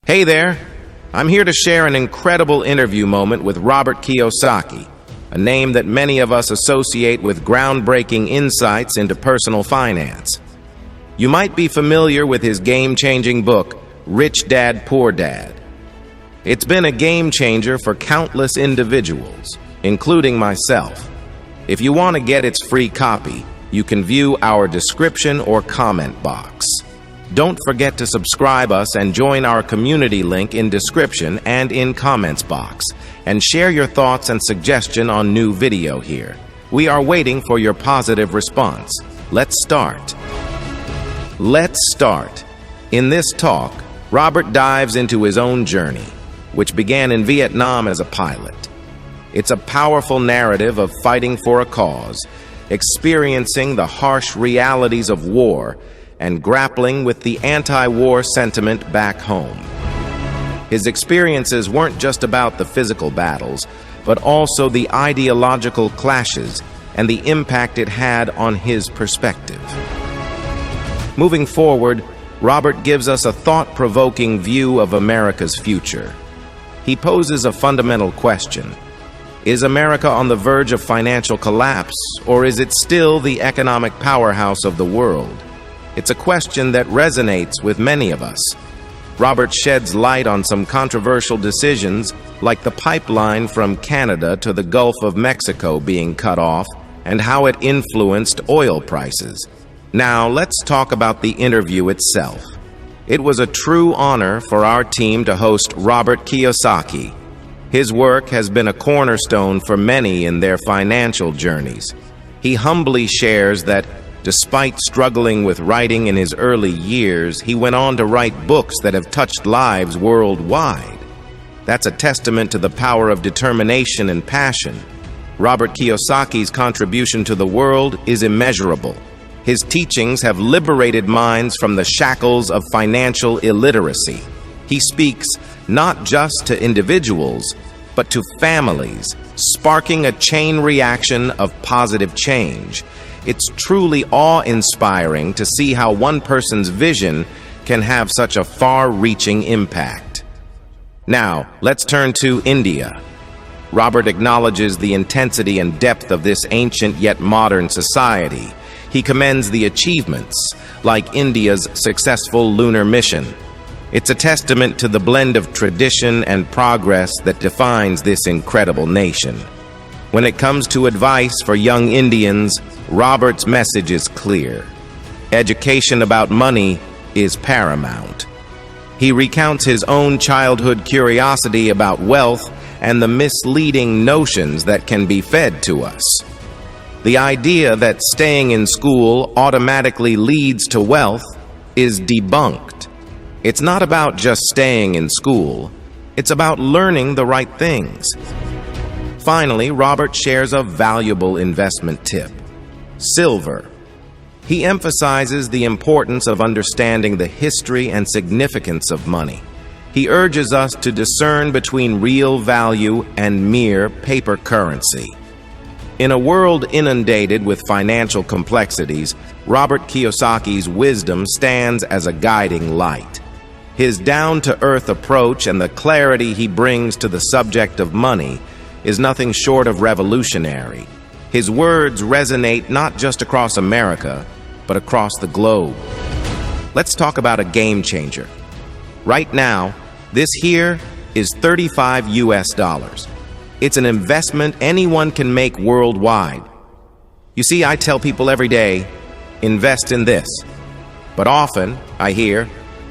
Hey there, I'm here to share an incredible interview moment with Robert Kiyosaki, a name that many of us associate with groundbreaking insights into personal finance. You might be familiar with his game-changing book, Rich Dad, Poor Dad. It's been a game changer for countless individuals, including myself. If you want to get its free copy, you can view our description or comment box. Don't forget to subscribe us and join our community link in description and in comments box, and share your thoughts and suggestion on new video here. We are waiting for your positive response. Let's start. In this talk, Robert dives into his own journey, which began in Vietnam as a pilot. It's a powerful narrative of fighting for a cause, experiencing the harsh realities of war, and grappling with the anti-war sentiment back home. His experiences weren't just about the physical battles, but also the ideological clashes and the impact it had on his perspective. Moving forward, Robert gives us a thought-provoking view of America's future. He poses a fundamental question. Is America on the verge of financial collapse, or is it still the economic powerhouse of the world? It's a question that resonates with many of us. Robert sheds light on some controversial decisions, like the pipeline from Canada to the Gulf of Mexico being cut off, and how it influenced oil prices. Now, let's talk about the interview itself. It was a true honor for our team to host Robert Kiyosaki. His work has been a cornerstone for many in their financial journeys. He humbly shares that despite struggling with writing in his early years, he went on to write books that have touched lives worldwide. That's a testament to the power of determination and passion. Robert Kiyosaki's contribution to the world is immeasurable. His teachings have liberated minds from the shackles of financial illiteracy. He speaks not just to individuals, but to families, sparking a chain reaction of positive change. It's truly awe-inspiring to see how one person's vision can have such a far-reaching impact. Now, let's turn to India. Robert acknowledges the intensity and depth of this ancient yet modern society. He commends the achievements, like India's successful lunar mission. It's a testament to the blend of tradition and progress that defines this incredible nation. When it comes to advice for young Indians, Robert's message is clear. Education about money is paramount. He recounts his own childhood curiosity about wealth and the misleading notions that can be fed to us. The idea that staying in school automatically leads to wealth is debunked. It's not about just staying in school. It's about learning the right things. Finally, Robert shares a valuable investment tip: silver. He emphasizes the importance of understanding the history and significance of money. He urges us to discern between real value and mere paper currency. In a world inundated with financial complexities, Robert Kiyosaki's wisdom stands as a guiding light. His down-to-earth approach and the clarity he brings to the subject of money is nothing short of revolutionary. His words resonate not just across America, but across the globe. Let's talk about a game changer. Right now, this here is $35 US. It's an investment anyone can make worldwide. You see, I tell people every day, invest in this. But often, I hear,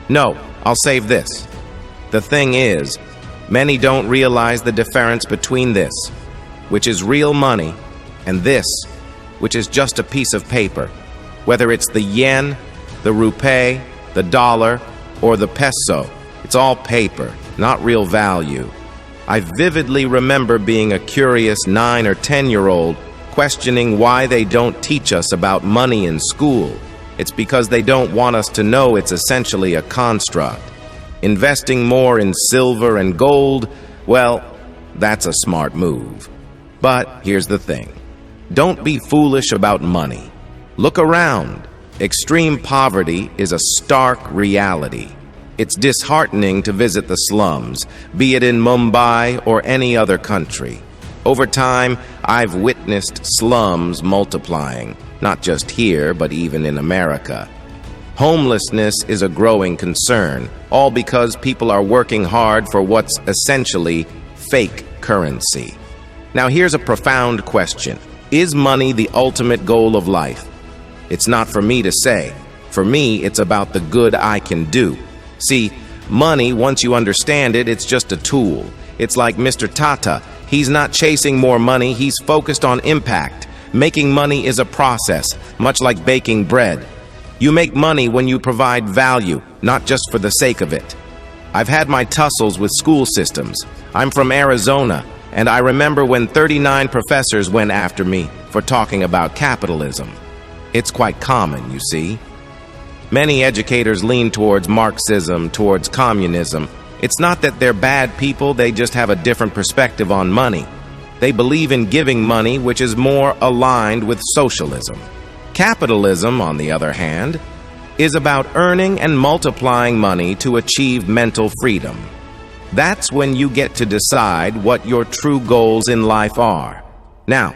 no, I'll save this. The thing is, many don't realize the difference between this, which is real money, and this, which is just a piece of paper. Whether it's the yen, the rupee, the dollar, or the peso, it's all paper, not real value. I vividly remember being a curious 9 or 10-year-old questioning why they don't teach us about money in school. It's because they don't want us to know it's essentially a construct. Investing more in silver and gold, well, that's a smart move. But here's the thing. Don't be foolish about money. Look around. Extreme poverty is a stark reality. It's disheartening to visit the slums, be it in Mumbai or any other country. Over time, I've witnessed slums multiplying, not just here, but even in America. Homelessness is a growing concern, all because people are working hard for what's essentially fake currency. Now here's a profound question. Is money the ultimate goal of life? It's not for me to say. For me, it's about the good I can do. See, money, once you understand it, it's just a tool. It's like Mr. Tata. He's not chasing more money, he's focused on impact. Making money is a process, much like baking bread. You make money when you provide value, not just for the sake of it. I've had my tussles with school systems. I'm from Arizona, and I remember when 39 professors went after me for talking about capitalism. It's quite common, you see. Many educators lean towards Marxism, towards communism. It's not that they're bad people, they just have a different perspective on money. They believe in giving money, which is more aligned with socialism. Capitalism, on the other hand, is about earning and multiplying money to achieve mental freedom. That's when you get to decide what your true goals in life are. Now,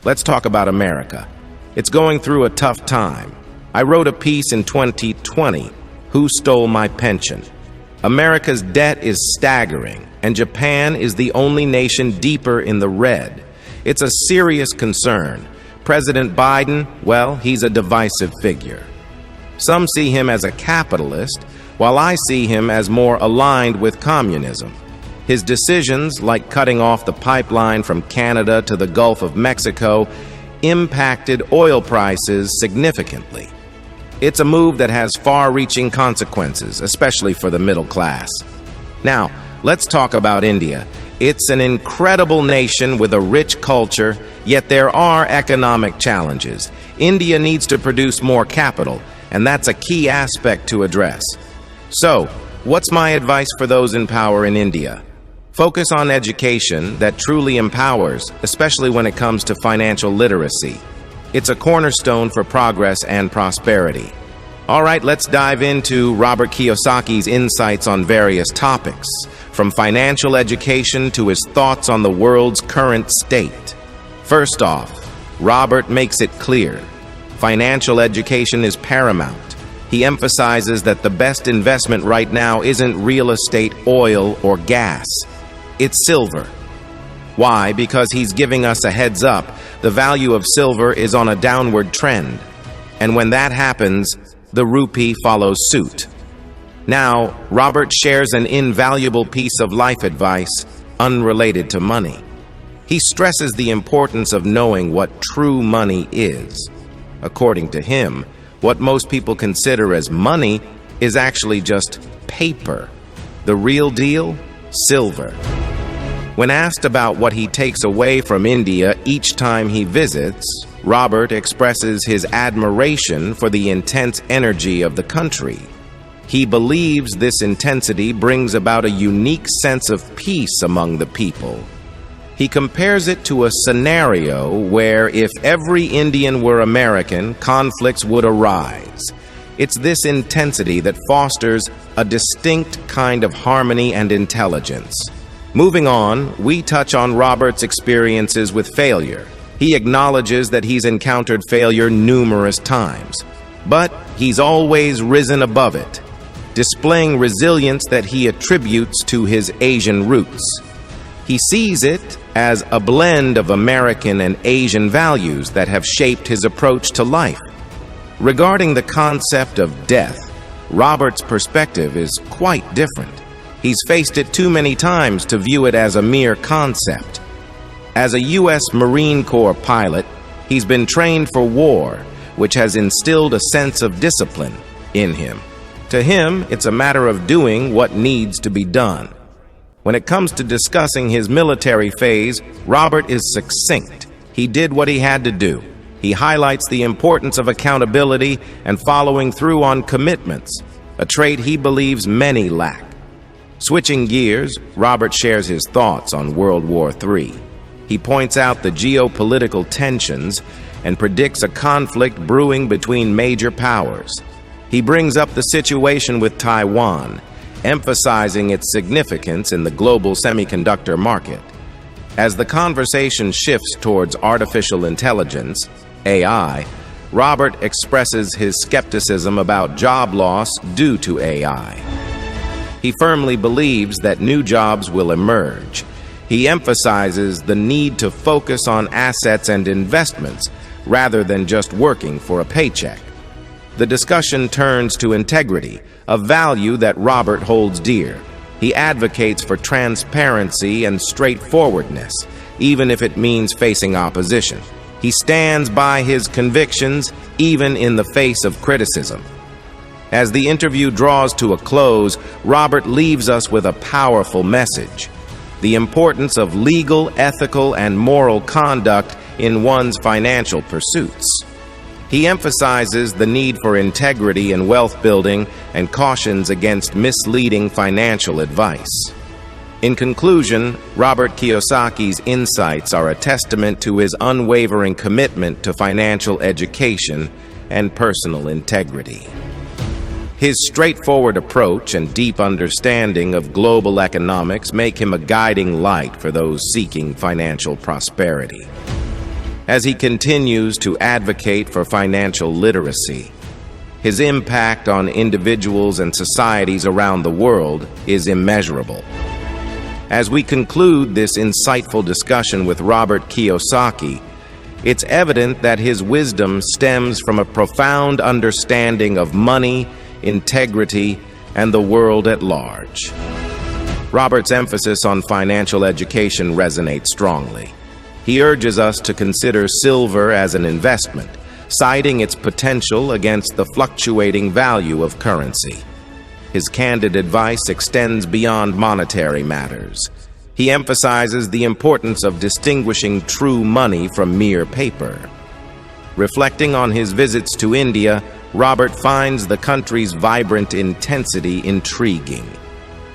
let's talk about America. It's going through a tough time. I wrote a piece in 2020, Who Stole My Pension? America's debt is staggering, and Japan is the only nation deeper in the red. It's a serious concern. President Biden, well, he's a divisive figure. Some see him as a capitalist, while I see him as more aligned with communism. His decisions, like cutting off the pipeline from Canada to the Gulf of Mexico, impacted oil prices significantly. It's a move that has far-reaching consequences, especially for the middle class. Now, let's talk about India. It's an incredible nation with a rich culture, yet there are economic challenges. India needs to produce more capital, and that's a key aspect to address. So, what's my advice for those in power in India? Focus on education that truly empowers, especially when it comes to financial literacy. It's a cornerstone for progress and prosperity. All right, let's dive into Robert Kiyosaki's insights on various topics, from financial education to his thoughts on the world's current state. First off, Robert makes it clear. Financial education is paramount. He emphasizes that the best investment right now isn't real estate, oil, or gas. It's silver. Why? Because he's giving us a heads up. The value of silver is on a downward trend. And when that happens, the rupee follows suit. Now, Robert shares an invaluable piece of life advice unrelated to money. He stresses the importance of knowing what true money is. According to him, what most people consider as money is actually just paper. The real deal? Silver. When asked about what he takes away from India each time he visits, Robert expresses his admiration for the intense energy of the country. He believes this intensity brings about a unique sense of peace among the people. He compares it to a scenario where if every Indian were American, conflicts would arise. It's this intensity that fosters a distinct kind of harmony and intelligence. Moving on, we touch on Robert's experiences with failure. He acknowledges that he's encountered failure numerous times, but he's always risen above it, displaying resilience that he attributes to his Asian roots. He sees it as a blend of American and Asian values that have shaped his approach to life. Regarding the concept of death, Robert's perspective is quite different. He's faced it too many times to view it as a mere concept. As a U.S. Marine Corps pilot, he's been trained for war, which has instilled a sense of discipline in him. To him, it's a matter of doing what needs to be done. When it comes to discussing his military phase, Robert is succinct. He did what he had to do. He highlights the importance of accountability and following through on commitments, a trait he believes many lack. Switching gears, Robert shares his thoughts on World War III. He points out the geopolitical tensions and predicts a conflict brewing between major powers. He brings up the situation with Taiwan emphasizing its significance in the global semiconductor market. As the conversation shifts towards artificial intelligence, AI, Robert expresses his skepticism about job loss due to AI. He firmly believes that new jobs will emerge. He emphasizes the need to focus on assets and investments rather than just working for a paycheck. The discussion turns to integrity, a value that Robert holds dear. He advocates for transparency and straightforwardness, even if it means facing opposition. He stands by his convictions, even in the face of criticism. As the interview draws to a close, Robert leaves us with a powerful message: the importance of legal, ethical, and moral conduct in one's financial pursuits. He emphasizes the need for integrity in wealth building and cautions against misleading financial advice. In conclusion, Robert Kiyosaki's insights are a testament to his unwavering commitment to financial education and personal integrity. His straightforward approach and deep understanding of global economics make him a guiding light for those seeking financial prosperity. As he continues to advocate for financial literacy, his impact on individuals and societies around the world is immeasurable. As we conclude this insightful discussion with Robert Kiyosaki, it's evident that his wisdom stems from a profound understanding of money, integrity, and the world at large. Robert's emphasis on financial education resonates strongly. He urges us to consider silver as an investment, citing its potential against the fluctuating value of currency. His candid advice extends beyond monetary matters. He emphasizes the importance of distinguishing true money from mere paper. Reflecting on his visits to India, Robert finds the country's vibrant intensity intriguing.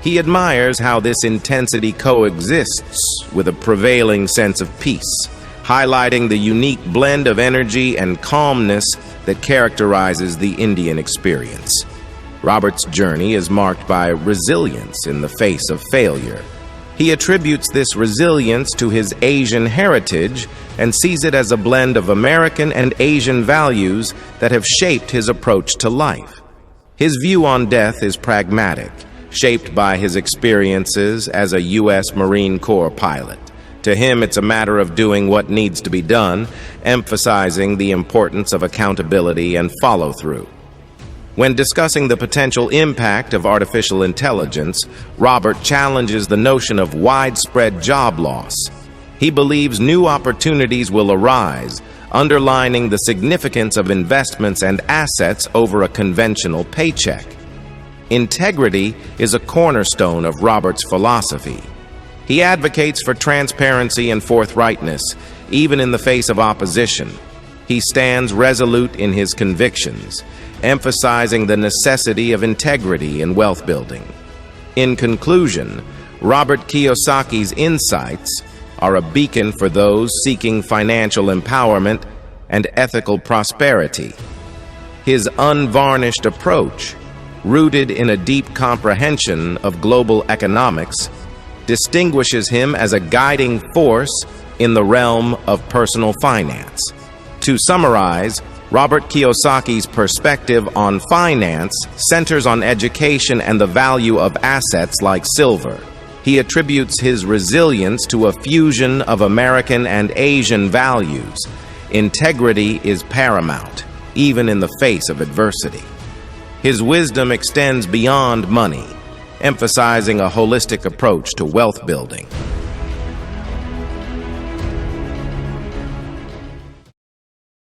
He admires how this intensity coexists with a prevailing sense of peace, highlighting the unique blend of energy and calmness that characterizes the Indian experience. Robert's journey is marked by resilience in the face of failure. He attributes this resilience to his Asian heritage and sees it as a blend of American and Asian values that have shaped his approach to life. His view on death is pragmatic, shaped by his experiences as a U.S. Marine Corps pilot. To him, it's a matter of doing what needs to be done, emphasizing the importance of accountability and follow-through. When discussing the potential impact of artificial intelligence, Robert challenges the notion of widespread job loss. He believes new opportunities will arise, underlining the significance of investments and assets over a conventional paycheck. Integrity is a cornerstone of Robert's philosophy. He advocates for transparency and forthrightness, even in the face of opposition. He stands resolute in his convictions, emphasizing the necessity of integrity in wealth building. In conclusion, Robert Kiyosaki's insights are a beacon for those seeking financial empowerment and ethical prosperity. His unvarnished approach, rooted in a deep comprehension of global economics, distinguishes him as a guiding force in the realm of personal finance. To summarize, Robert Kiyosaki's perspective on finance centers on education and the value of assets like silver. He attributes his resilience to a fusion of American and Asian values. Integrity is paramount, even in the face of adversity. His wisdom extends beyond money, emphasizing a holistic approach to wealth building.